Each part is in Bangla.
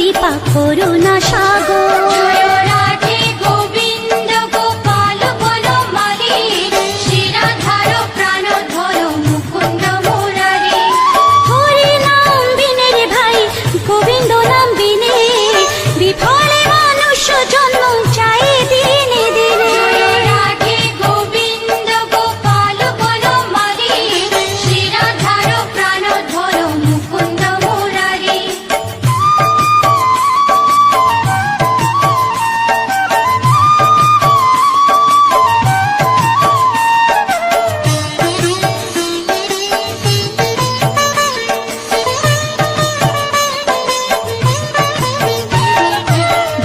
কৃপা করুণা সাগর। জয় রাধে গোবিন্দ গোপাল বনমালী, শ্রীরাধার প্রাণধর মুকুন্দ মুরারি। হরি নাম বিনে রে ভাই, গোবিন্দ নাম বিনে বিফলে মানুষ জন্ম চাই দিনে দিনে। জয় রাধে গোবিন্দ গোপাল বনমালী, শ্রীরাধার প্রাণধর মুকুন্দ মুরারি।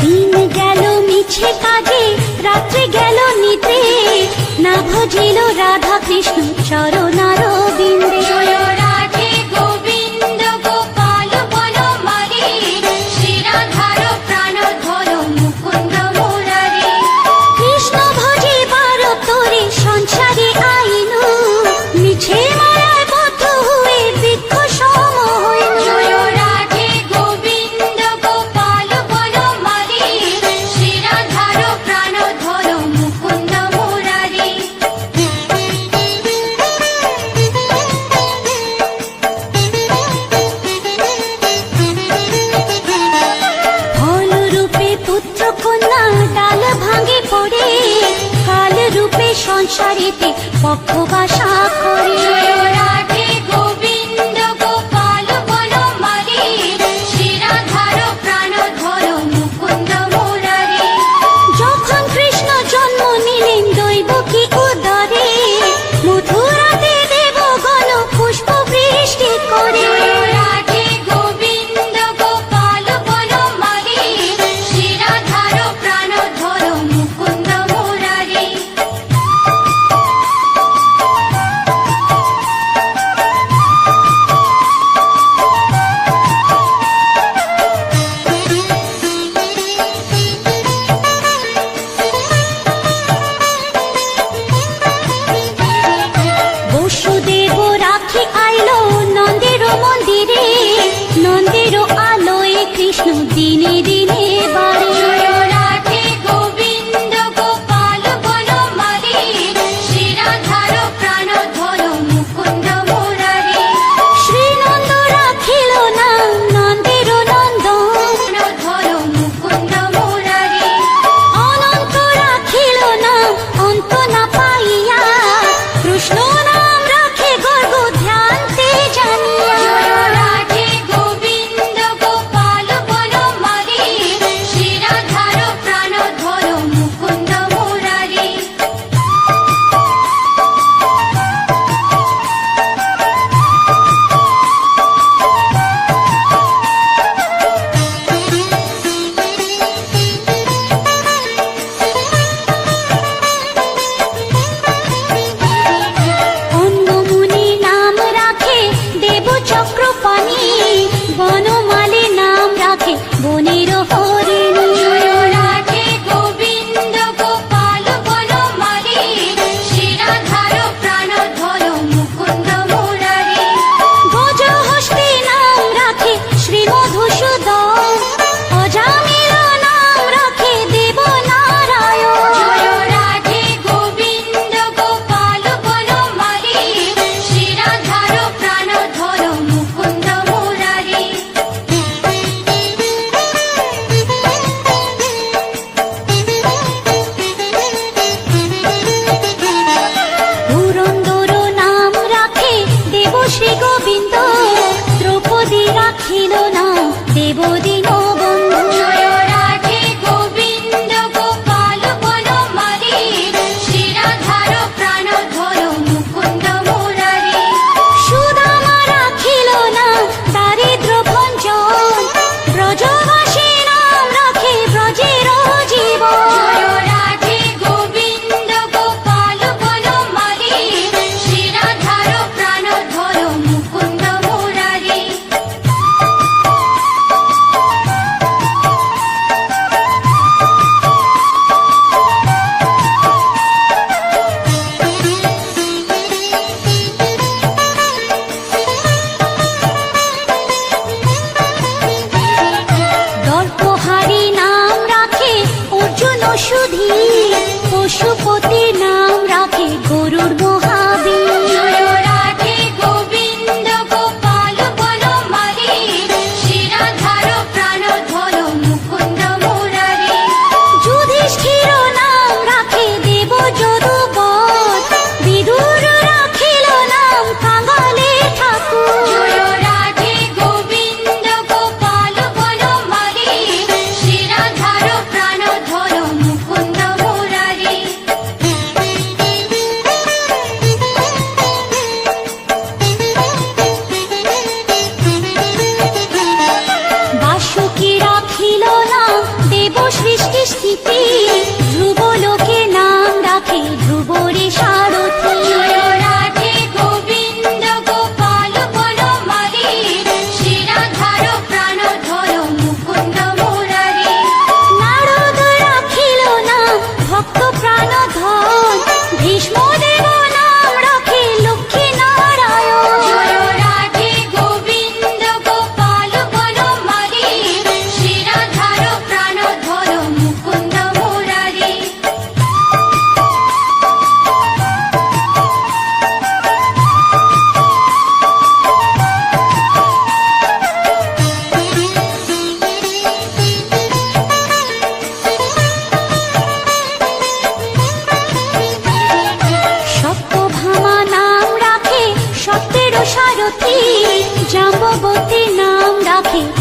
দিন গেল মিছে কাজে, রাত্রি গেল নিতে, না ভজিল রাধা কৃষ্ণ চরণার বিন্দে। জয় রাধে গোবিন্দ গোপাল বনমালী, শ্রীরাধার প্রাণধর মুকুন্দ মুরারি। কৃষ্ণ ভজিবার তোরে সংসারে আইনু, মিছে মায়ায় বদ্ধ হয়ে বৃক্ষ সম হইনু। জয় রাধে গোবিন্দ গোপাল বনমালী, শ্রীরাধার প্রাণধর মুকুন্দ মুরারি। ফল রূপে পুত্র কন্যা ডাল ভাঙে পড়ে, কাল রূপে সংসারেতে পক্ষ বাসা করে। জয় রাধে গোবিন্দ গোপাল বনমালী, শ্রীরাধার প্রাণধর মুকুন্দ মুরারি। যখন কৃষ্ণ জন্ম নিলেন দৈবকী উদরে, মথুরাতে দেবগণ পুষ্প বৃষ্টি করে। জয় রাধে গোবিন্দ গোপাল বনমালী, শ্রীরাধার প্রাণধর মুকুন্দ মুরারি।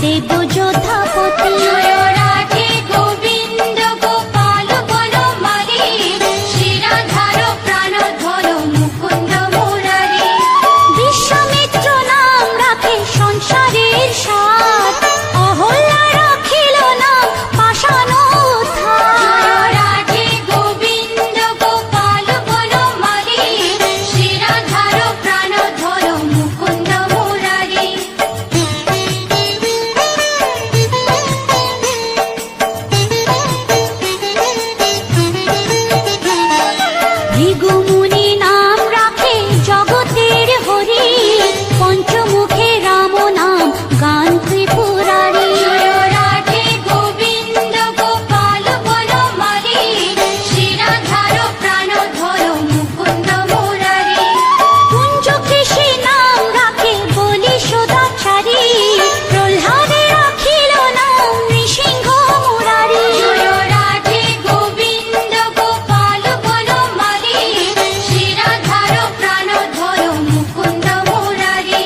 দেব যোদ্ধাপতি। জয় রাধে গোবিন্দ গোপাল বনমালী, শিরাধার প্রাণধর মুকুন্দ মুরারি। বিশ্বামিত্র নাম রাখে সংসারের সাথ, অহল্যা রাখিল নাম পাষাণ উদ্ধার। জয় রাধে গোবিন্দ গোপাল বনমালী, শিরাধার প্রাণধর মুকুন্দ মুরারি। ভৃগুমুনি নাম রাখে জগতের হরি, পঞ্চমুখে রাম নাম গান ত্রিপুরারি। জয় রাধে গোবিন্দ গোপাল বনমালী, শিরাধার প্রাণধর মুকুন্দ মুরারি। কুঞ্জকেশী নাম রাখে বলি সদাচারী, প্রহ্লাদে রাখিল নাম নৃসিংহ মুরারি। জয় রাধে গোবিন্দ গোপাল বনমালী, শিরাধার প্রাণধর মুকুন্দ মুরারি।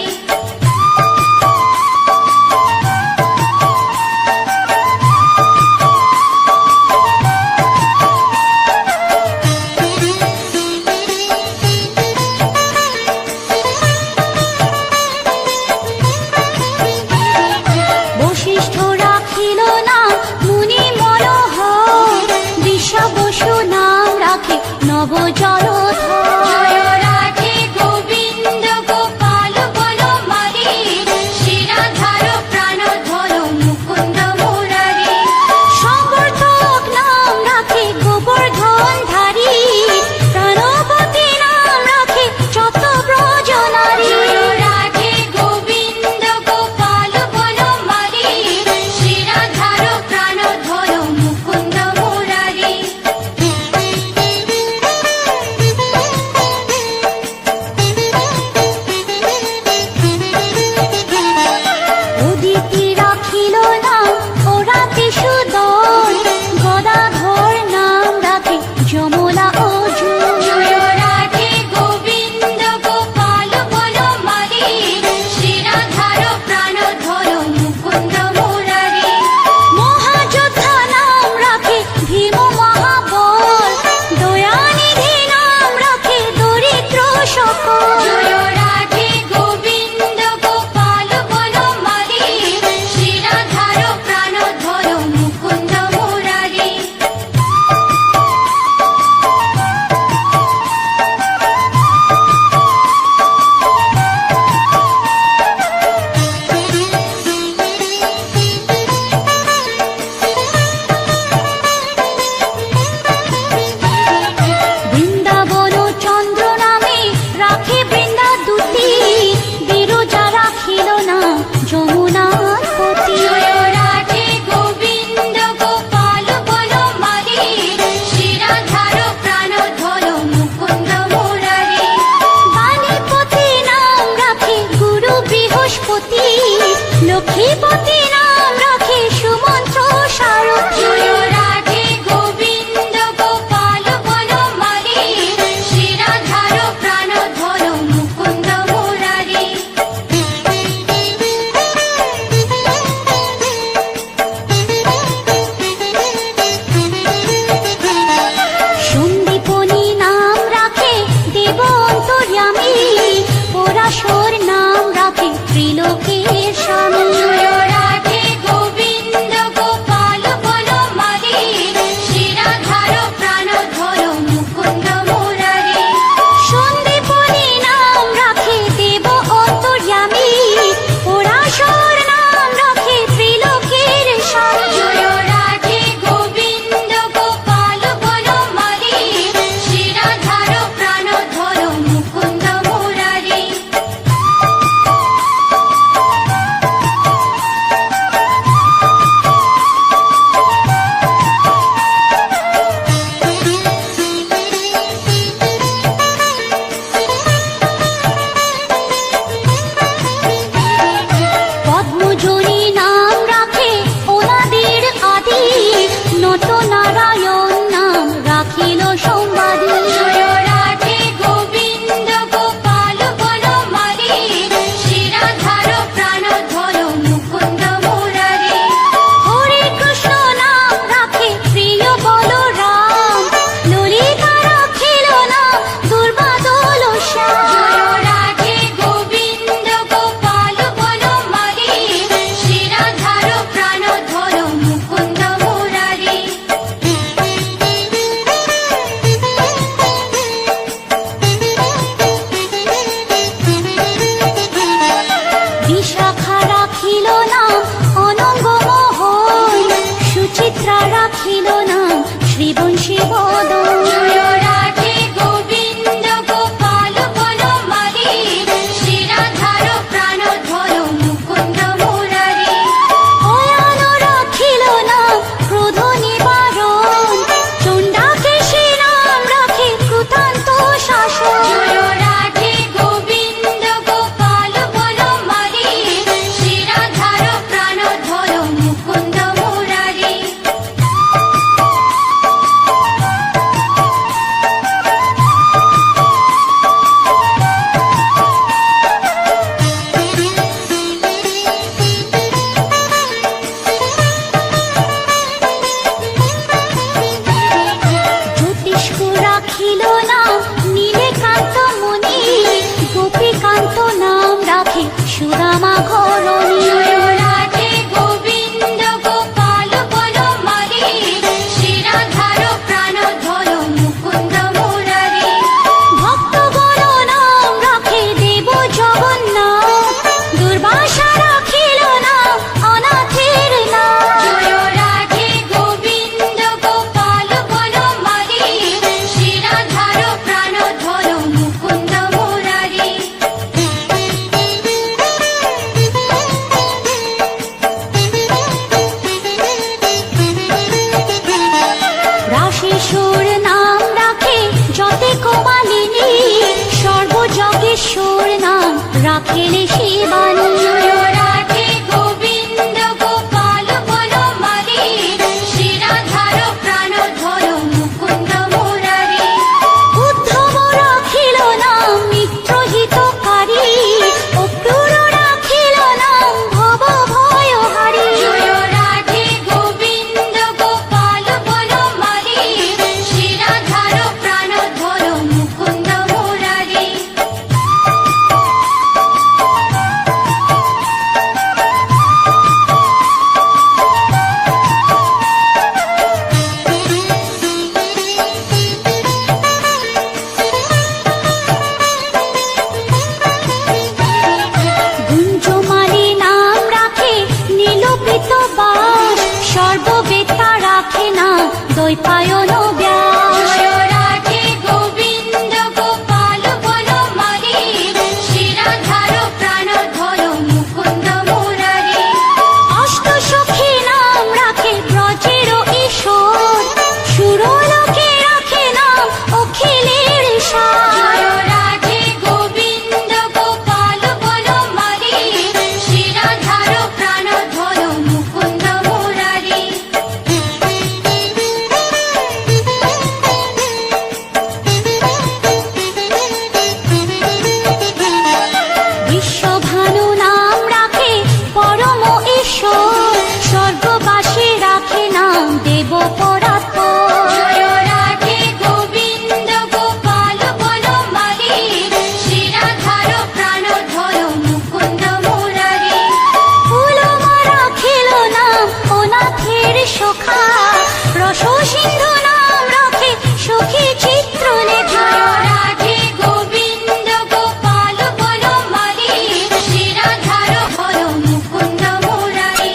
বশিষ্ঠ রাখিল নাম মুনি মনোহর, বিশ্বাবসু নাম রাখে নব জলধর। জয় রাধে গোবিন্দ গোপাল বনমালী, শিরাধার প্রাণধর মুকুন্দ মুরারি। সংবর্ধক নাম রাখে গোবর্ধন ধারী, প্রাণবতী নাম রাখে যত ব্রজ নারী। জয় রাধে গোবিন্দ গোপাল বনমালী, শিরাধার প্রাণধর মুকুন্দ মুরারি। উদিতি রাখিল নাম ওরাতে সুদল, গদাধর নাম রাখে যমলা অর্জুন। জয় রাধে গোবিন্দ গোপাল বনমালী, শিরাধার প্রাণধর মুকুন্দ মুরারি। মহাযোদ্ধা নাম রাখে ভীম মহাবল, দয়ানিধি নাম রাখে দরিদ্র সকল। জয় রাধে গোবিন্দ গোপাল বনমালী, শিরাধার প্রাণধর মুকুন্দ মুরারি। শুম্ভি পুনি নাম রাখে দেব অন্তর্যামী, পোড়াশোর নাম রাখে ত্রিলোকের স্বামী। জয় রাধে গোবিন্দ গোপাল বনমালী, শিরাধার প্রাণধর মুকুন্দ মুরারি। ভৃন্দাবন চন্দ্র নামে রাখে বনমালী, পোড়াশোর নাম রাখে ত্রিলোকের স্বামী। বৃন্দাদূতি, বিরজা রাখিল নাম যমুনার পতি। জয় রাধে গোবিন্দ গোপাল বনমালী, শিরাধার প্রাণধর মুকুন্দ মুরারি। বাণীপতি নাম রাখে গুরু বৃহস্পতি, লক্ষ্মীপতি নাম রাখে সুমন্ত্র সারথি। জয় রাধে গোবিন্দ গোপাল বনমালী, শিরাধার প্রাণধর মুকুন্দ মুরারি। সন্দীপনী নাম রাখে দেব অন্তর্যামী, পোড়াশোর নাম রাখে ত্রিলোকের স্বামী। জয় রাধে গোবিন্দ গোপাল বনমালী, শিরাধার প্রাণধর মুকুন্দ মুরারি। সন্দীপনী নাম রাখে দেব অন্তর্যামী, পোড়াশোর নাম রাখে ত্রিলোকের স্বামী। জয় রাধে গোবিন্দ গোপাল বনমালী, শিরাধার প্রাণধর মুকুন্দ মুরারি। সন্দীপনী নাম রাখে দেব অন্তর্যামী, পোড়াশোর নাম রাখে ত্রিলোকের স্বামী। জয় রাধে গোবিন্দ গোপাল বনমালী, শিরাধার প্রাণধর মুকুন্দ মুরারি। ভৃন্দাবন চন্দ্র নামে রাখে বনমালী, পোড়াশোর নাম রাখে ত্রিলোকের স্বামী। জয় রাধে গোবিন্দ গোপাল বনমালী, শিরাধার প্রাণধর মুকুন্দ মুরারি। জয় রাধে গোবিন্দ গোপাল বনমালী, শিরাধার প্রাণধর মুকুন্দ মুরারি। রাখেলে শিবানী। জয় রাধে গোবিন্দ গোপাল বনমালী, শ্রীরাধার প্রাণধর মুকুন্দ মুরারি। উদ্ধব রাখিল নাম মিত্রহিতকারী, অক্রূর রাখিল নাম ভব ভয়হারী। জয় রাধে গোবিন্দ গোপাল বনমালী, শ্রীরাধার প্রাণধর মুকুন্দ মুরারি। গুঞ্জমালী নাম রাখে নীলপিত বাস, সর্ববেতা রাখে না দ্বৈপায়ন ব্যাস। জয় রাধে গোবিন্দ গোপাল বনমালী, শ্রীরাধার প্রাণধর মুকুন্দ মুরারি। অষ্টসখী নাম রাখে ব্রজের ঈশ্বর, সুরলোকে রাখে নাম অখিলের সার। জয় রাধে গোবিন্দ গোপাল বনমালী, শ্রীরাধার প্রাণধর মুকুন্দ মুরারি। বিশ্বভানু নাম রাখে পরম ঈশ্বর, স্বর্গবাসী রাখে নাম দেব পরাৎপর। জয় রাধে গোবিন্দ গোপাল বনমালী, শ্রীরাধার প্রাণধর মুকুন্দ মুরারি। ফুলমা রাখিল নাম অনাথের সখা, রস সিন্ধু নাম রাখে সখী চিত্রলেখা। জয় রাধে গোবিন্দ গোপাল বনমালী, শ্রীরাধার হর মুকুন্দ মুরারি।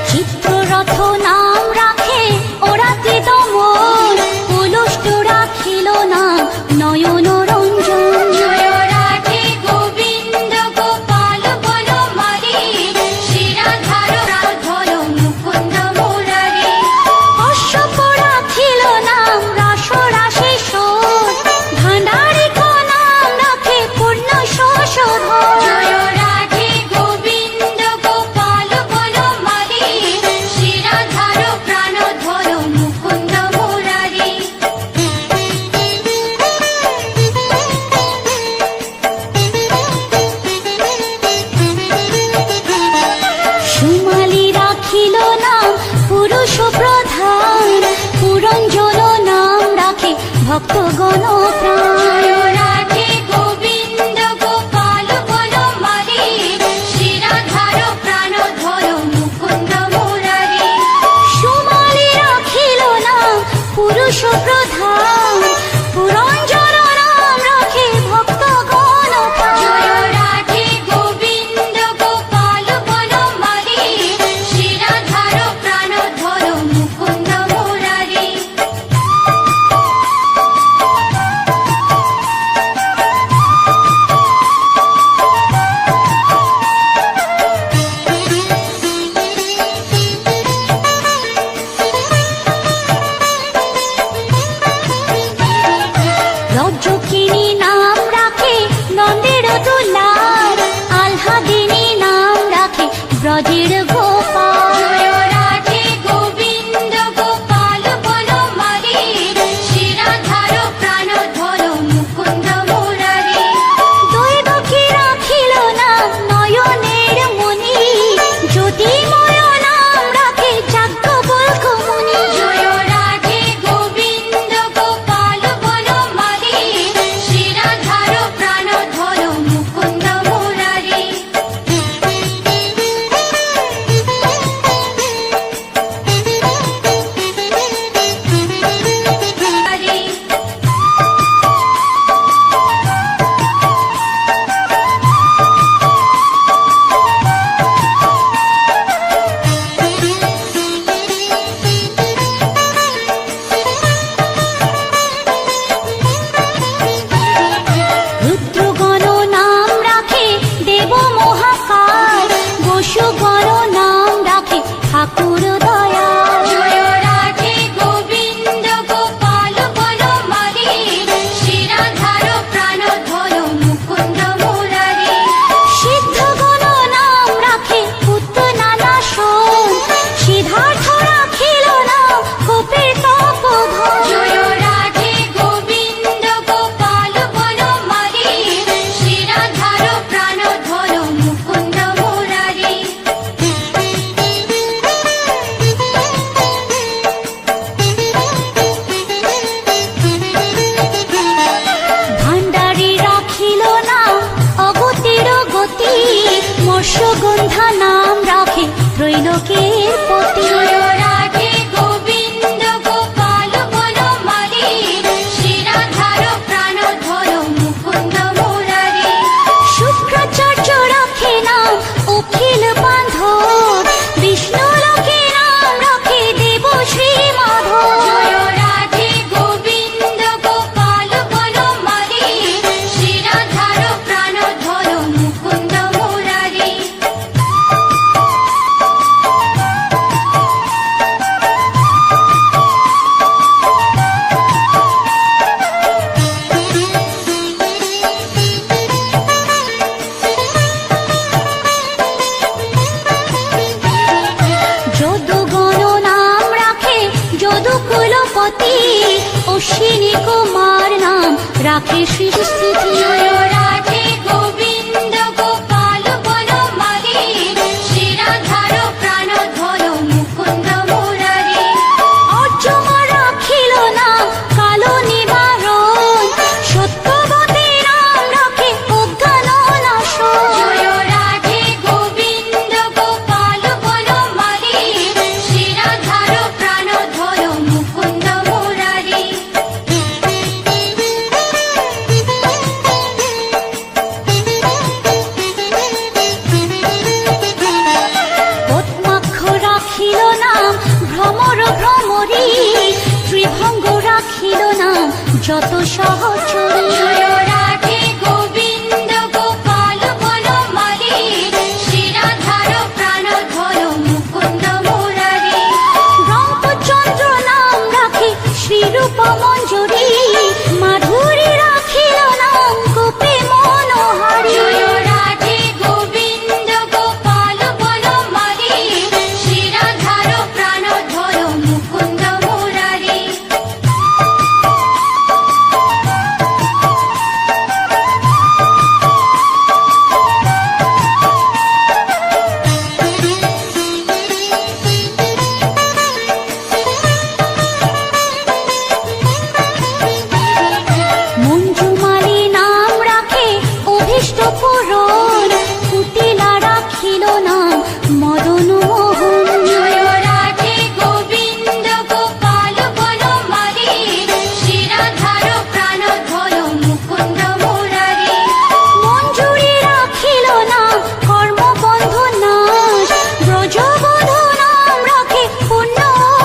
চিত্ররথ নাম রাখে ওরাতে দমন, পুলুষ্ট রাখিল নাম নয়ন রঞ্জন। জয় রাধে গোবিন্দ গোপাল বনমালী, শ্রীরাধার প্রাণধর মুকুন্দ মুরারি। অশ্বপ রাখিল নাম রাস রাশেশ্বর, ভাণ্ডারিক নাম রাখে পূর্ণ শোষধর। জয় রাধে গোবিন্দ গোপাল বনমালী, শ্রীরাধার প্রাণধর মুকুন্দ মুরারি। সুমালি রাখিল নাম পুরুষ প্রধান, পুরঞ্জন নাম রাখে ভক্তগণ প্রাণ। জয় রাধে গোবিন্দ গোপাল বনমালী, শ্রীরাধার প্রাণধর মুকুন্দ মুরারি। সুমালি রাখিল নাম পুরুষ প্রধান, পুরঞ্জন নাম রাখে ভক্তগণ প্রাণ। জয় রাধে গোবিন্দ গোপাল বনমালী, শ্রীরাধার প্রাণধর মুকুন্দ মুরারি। লোকের পতি। জয় রাধে গোবিন্দ গোপাল বনমালী, শিরাধার প্রাণধর মুকুন্দ মুরারি। শুক্রাচার্য রাখে নাম অখিল বান্ধব, বিষ্ণু লোকে নাম রাখে দেব শ্রী মাধব। জয় রাধে গোবিন্দ গোপাল বনমালী, শিরাধার প্রাণধর মুকুন্দ মুরারি। যদুগণ নাম রাখে যদুকুলপতি, অশ্বিনী কুমার নাম রাখে সৃষ্টি। জয় রাধে গোবিন্দ গোপাল বনমালী, শিরাধার প্রাণধর মুকুন্দ মুরারি। অর্জুন রাখিল নাম কালো নিবারণ, সত্যবতী নাম রাখে অজ্ঞান নাশন। জয় রাধে গোবিন্দ গোপাল বনমালী, শিরাধার প্রাণধর মুকুন্দ মুরারি। পদ্মাক্ষ রাখিল নাম ভ্রমর ভ্রমরী, ত্রিভঙ্গ রাখিল নাম যত সহচরী। জয় রাধে গোবিন্দ গোপাল বনমালী, শিরাধার প্রাণধর মুকুন্দ মুরারি। রামচন্দ্র নাম রাখে শ্রীরূপ মঞ্জুরি, মাধুরী রাখিল নাম গোপী মনোহারী। জয় রাধে গোবিন্দ গোপাল বনমালী, শিরাধার প্রাণধর মুকুন্দ মুরারি। মঞ্জুমালী নাম রাখে অভীষ্ট পূরণ, কুটিলা রাখিল নাম মদন মোহন। জয় রাধে গোবিন্দ গোপাল বনমালী, শিরাধার প্রাণধর মুকুন্দ মুরারি। মঞ্জুরি রাখিল নাম কর্মবন্ধু নাশ, ব্রজবধূ নাম রাখে পুণ্য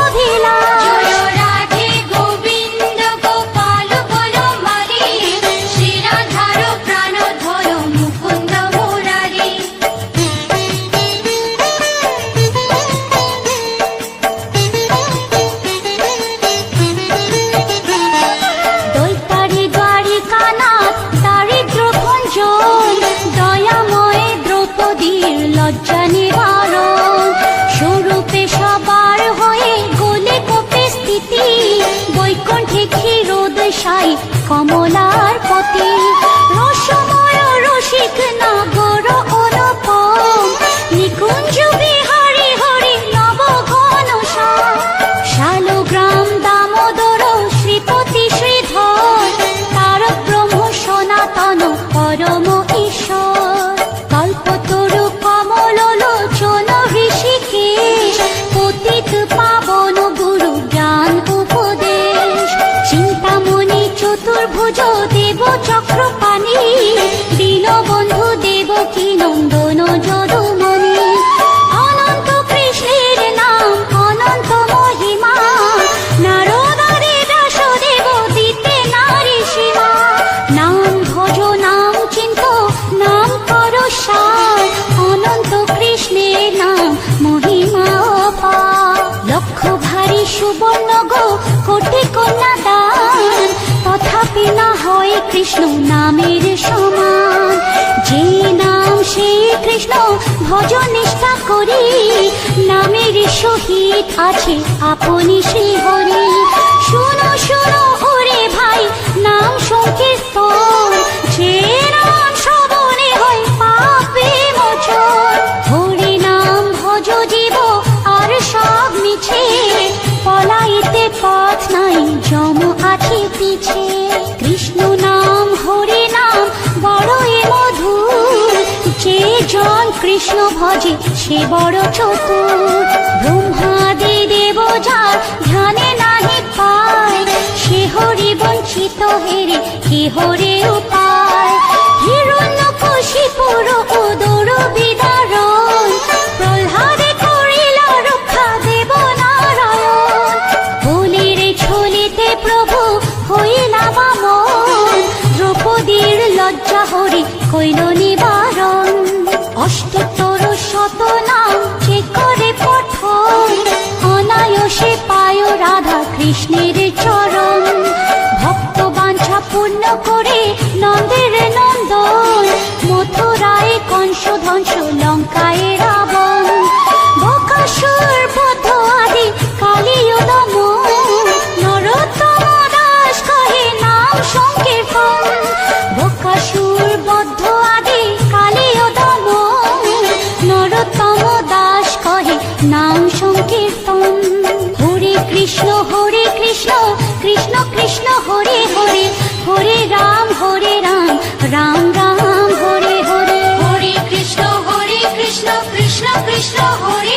অভিলাষ। জয় রাধে গোবিন্দ গোপাল বনমালী, শিরাধার প্রাণধর মুকুন্দ মুরারি। দৈতারি দ্বারিকানাথ দারিদ্র ভঞ্জন, দয়াময় দ্রৌপদীর লজ্জা নিবারণ। স্বরূপে সবার হয়ে গোলে কোপে স্থিতি, বৈকুণ্ঠে ক্ষীরোদশাই কমলার পতি। রসময় রসিক নাগর অনুপম, নিকুঞ্জ বিহারী হরি নব ঘনশ্যাম। শালগ্রাম দামোদর শ্রীপতি শ্রীধর, তারক ব্রহ্ম সনাতন পরম ঈশ্বর। কল্পতরু কমল লোচন ঋষিকেশ, পতিত পাবন গুরু জ্ঞান উপদেশ। চিন্তামণি চতুর্ভুজ দেব চক্রপাণি, দীনবন্ধু দেবকী নন্দন যদুমণি। অনন্ত কৃষ্ণের নাম অনন্ত মহিমা, নারদারে ব্যাসদেব দিতে নারী সীমা। নাম ভজ নাম চিন্ত নাম কর সার, অনন্ত কৃষ্ণের নাম মহিমা অপার। লক্ষ ভারী সুবর্ণ গো কোটি কন্যা দান, তথাপি না হয় কৃষ্ণ নামের সমান। যে নাম সেই কৃষ্ণ ভজ নিষ্ঠা করি, নামের সহিত আছে আপনি শ্রী হরি। শুনো শুনো ওরে ভাই নাম সংকীর্তন, যে নাম শ্রবণে হয় পাপে মোচন। হরি নাম ভজ জীব আর সব মিছে, পলাইতে পথ নাই যম আছে পিছে। কৃষ্ণ নাম হরি নাম বড়ই মধুর, যে জন কৃষ্ণ ভজে সে বড় চতুর ব্রহ্মাদি দেব যার ধ্যানে নাহি পায় সে হরি বঞ্চিত হেরে কি হরে উপায় হিরণ্যকশিপুর উদর বিদারণ প্রহ্লাদে করিল রক্ষা দেব নারায়ণ বলির ছলিতে প্রভু হইলা বামন দ্রৌপদীর লজ্জা হরি কইল নিবারণ অষ্টোত্তর শত নাম যে করে পঠন অনায়াসে পায় রাধা কৃষ্ণের চরণ ভক্ত বাঞ্ছা পূর্ণ করে নন্দের নন্দন মথুরায় কংস ধ্বংস লঙ্কায় রাবণ বকাসুর বধ আদি কালীয় দমন নরোত্তম দাস কহে নাম সংকীর্তন বকাসুর বদ্ধ আদি কালীয় দমন নরোত্তম দাস কহে নাম সংকীর্তন হরে কৃষ্ণ কৃষ্ণ কৃষ্ণ হরে হরে হরে রাম রাম রাম হরে হরে হরে কৃষ্ণ কৃষ্ণ কৃষ্ণ হরে